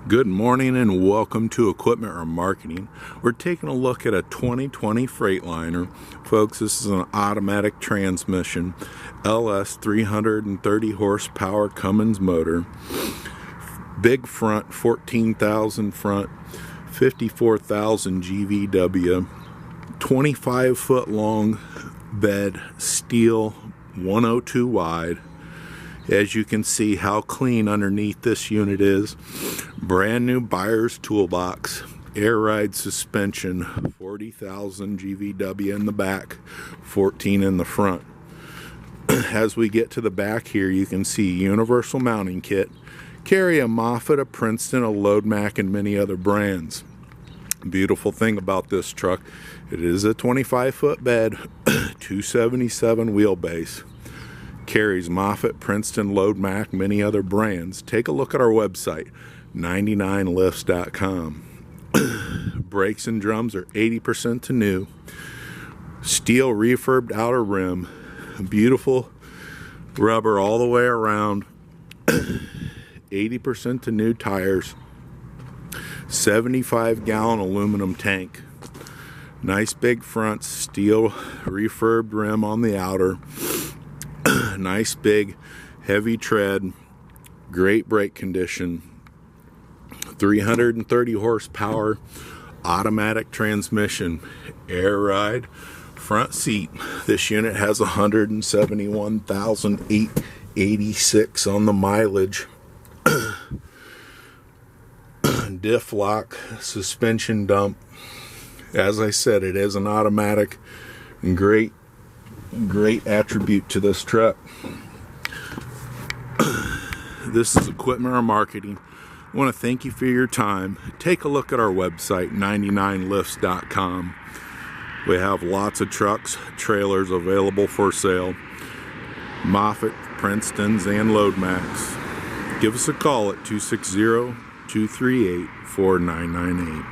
Good morning and welcome to Equipment or Marketing. We're taking a look at a 2020 Freightliner. Folks, this is an automatic transmission, LS 330 horsepower Cummins motor. Big front, 14,000 front, 54,000 GVW, 25-foot long bed, steel, 102 wide. As you can see how clean underneath this unit is. Brand new buyer's toolbox, air ride suspension, 40,000 GVW in the back, 14 in the front. As we get to the back here, you can see universal mounting kit, carry a Moffett, a Princeton, a Load Mac, and many other brands. Beautiful thing about this truck, it is a 25-foot bed, 277 wheelbase. Carries Moffett, Princeton, Load Mac, many other brands. Take a look at our website, 99lifts.com. Brakes and drums are 80% to new. Steel refurbed outer rim. Beautiful rubber all the way around. 80% to new tires. 75-gallon aluminum tank. Nice big front, steel refurbed rim on the outer. Nice big heavy tread, great brake condition, 330 horsepower, automatic transmission, air ride, front seat. This unit has 171,886 on the mileage. Diff lock, suspension dump. As I said, it is an automatic, and great attribute to this truck. This is Equipment or Marketing. I want to thank you for your time. Take a look at our website, 99lifts.com. We have lots of trucks, trailers available for sale. Moffett, Princeton's, and Load Max. Give us a call at 260-238-4998.